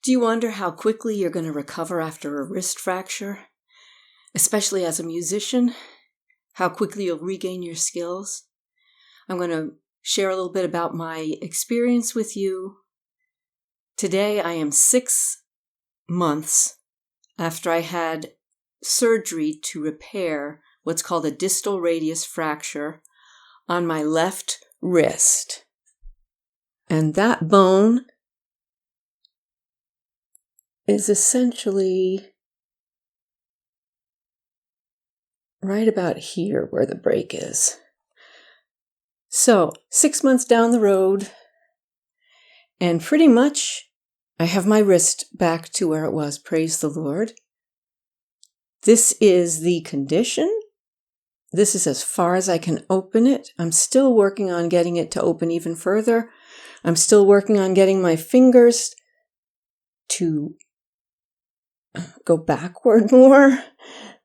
Do you wonder how quickly you're going to recover after a wrist fracture? Especially as a musician, how quickly you'll regain your skills? I'm going to share a little bit about my experience with you. Today I am 6 months after I had surgery to repair what's called a distal radius fracture on my left wrist. And that bone is essentially right about here where the break is. So 6 months down the road, and pretty much I have my wrist back to where it was, praise the Lord. This is the condition. This is as far as I can open it. I'm still working on getting it to open even further. I'm still working on getting my fingers to go backward more.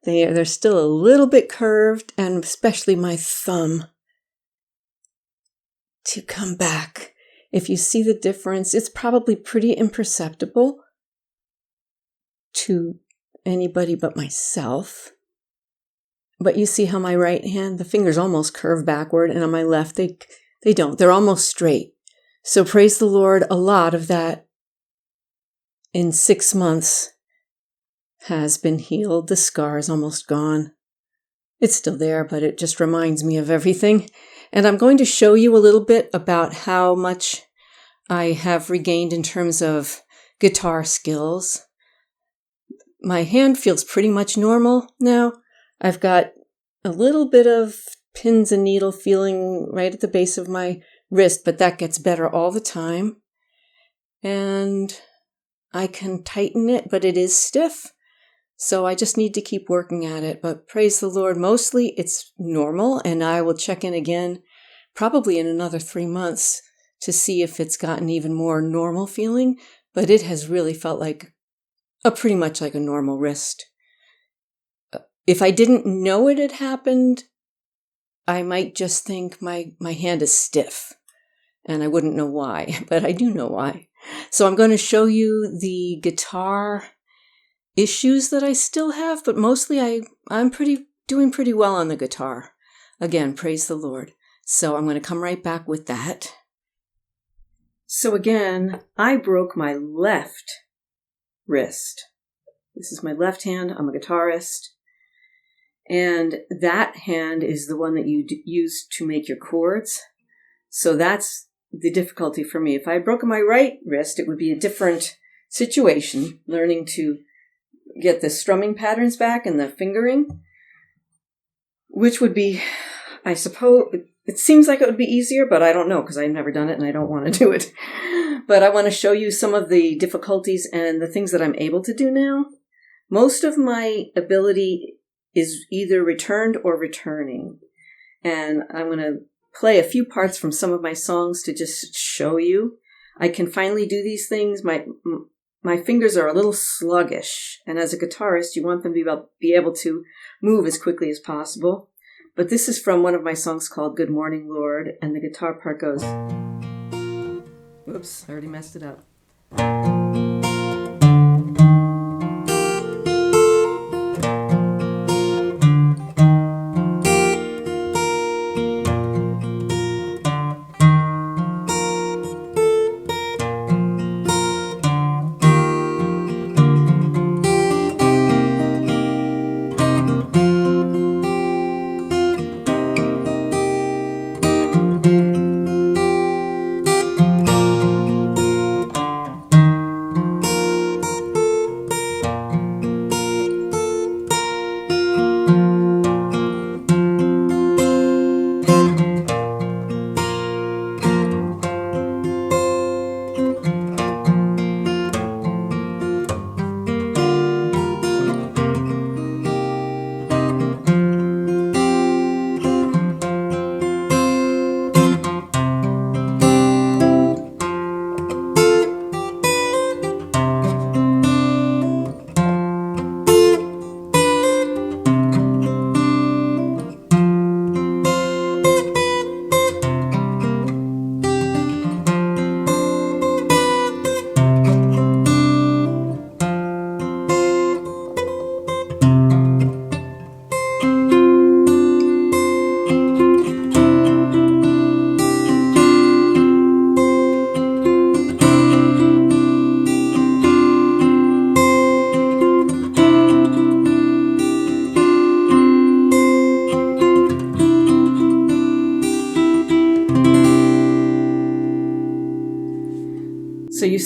They're still a little bit curved, and especially my thumb to come back. If you see the difference, it's probably pretty imperceptible to anybody but myself. But you see how my right hand, the fingers almost curve backward, and on my left, they don't. They're almost straight. So praise the Lord, a lot of that in 6 months has been healed. The scar is almost gone. It's still there, but it just reminds me of everything. And I'm going to show you a little bit about how much I have regained in terms of guitar skills. My hand feels pretty much normal now. I've got a little bit of pins and needle feeling right at the base of my wrist, but that gets better all the time. And I can tighten it, but it is stiff. So I just need to keep working at it. But praise the Lord, mostly it's normal, and I will check in again probably in another 3 months to see if it's gotten even more normal feeling. But it has really felt like pretty much like a normal wrist. If I didn't know it had happened, I might just think my hand is stiff, and I wouldn't know why, but I do know why. So I'm going to show you the guitar issues that I still have, but mostly I'm doing pretty well on the guitar. Again, praise the Lord. So I'm going to come right back with that. So again, I broke my left wrist. This is my left hand. I'm a guitarist. And that hand is the one that you use to make your chords. So that's the difficulty for me. If I had broken my right wrist, it would be a different situation, learning to get the strumming patterns back and the fingering, which would be, I suppose, it seems like it would be easier, but I don't know because I've never done it and I don't want to do it. But I want to show you some of the difficulties and the things that I'm able to do now. Most of my ability is either returned or returning. And I'm going to play a few parts from some of my songs to just show you. I can finally do these things. My fingers are a little sluggish, and as a guitarist, you want them to be able to move as quickly as possible. But this is from one of my songs called Good Morning, Lord, and the guitar part goes... Whoops, I already messed it up.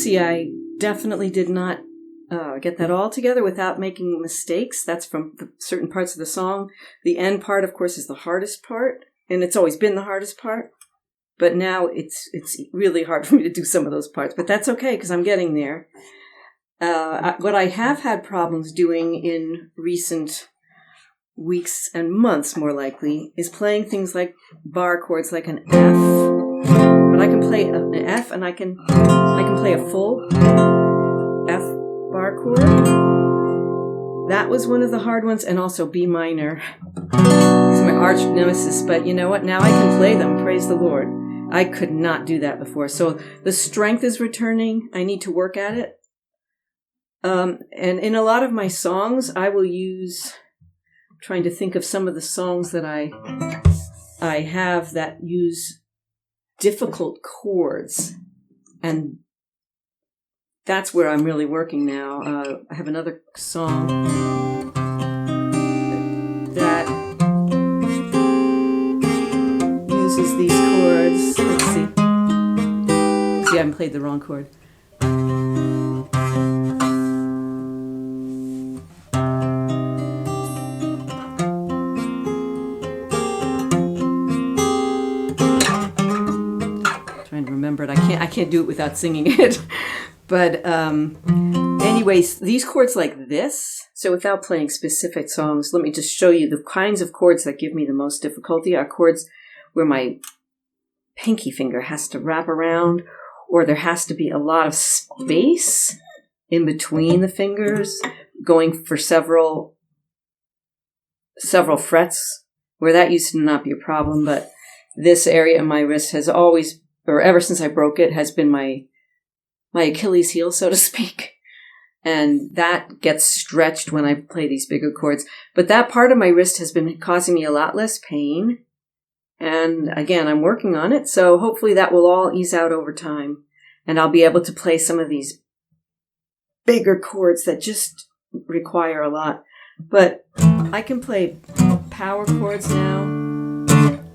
see, I definitely did not get that all together without making mistakes. That's from certain parts of the song. The end part, of course, is the hardest part, and it's always been the hardest part. But now it's really hard for me to do some of those parts. But that's okay, because I'm getting there. What I have had problems doing in recent weeks and months, more likely, is playing things like bar chords, like an F. But I can play an F, and I can play a full F bar chord. That was one of the hard ones, and also B minor. It's my arch nemesis, but you know what? Now I can play them. Praise the Lord. I could not do that before. So the strength is returning. I need to work at it. And in a lot of my songs, I will use, trying to think of some of the songs that I have that use difficult chords. And that's where I'm really working now. I have another song that uses these chords. Let's see. See, I haven't played the wrong chord. Trying to remember it. I can't do it without singing it. But anyways, these chords like this, so without playing specific songs, let me just show you the kinds of chords that give me the most difficulty are chords where my pinky finger has to wrap around, or there has to be a lot of space in between the fingers, going for several frets, where that used to not be a problem, but this area of my wrist has always, or ever since I broke it, has been my Achilles heel, so to speak. And that gets stretched when I play these bigger chords. But that part of my wrist has been causing me a lot less pain. And again, I'm working on it. So hopefully that will all ease out over time. And I'll be able to play some of these bigger chords that just require a lot. But I can play power chords now,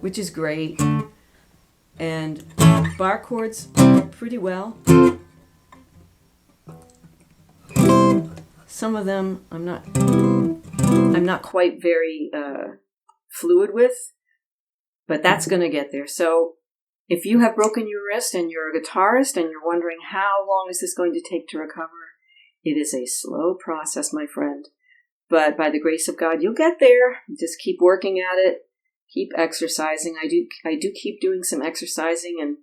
which is great. And bar chords pretty well. Some of them I'm not quite very fluid with, but that's going to get there. So if you have broken your wrist and you're a guitarist and you're wondering how long is this going to take to recover, it is a slow process, my friend. But by the grace of God, you'll get there. Just keep working at it. Keep exercising. I do keep doing some exercising and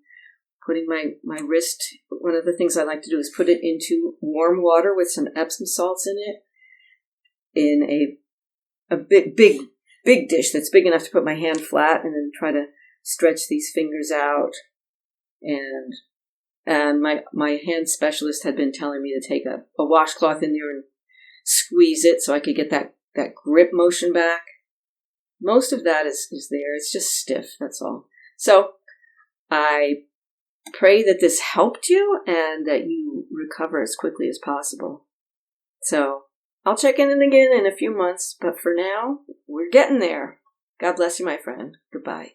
putting my wrist. One of the things I like to do is put it into warm water with some Epsom salts in it, in a big dish that's big enough to put my hand flat, and then try to stretch these fingers out. And my hand specialist had been telling me to take a washcloth in there and squeeze it so I could get that grip motion back. Most of that is there. It's just stiff, that's all. So I pray that this helped you and that you recover as quickly as possible. So I'll check in again in a few months, but for now, we're getting there. God bless you, my friend. Goodbye.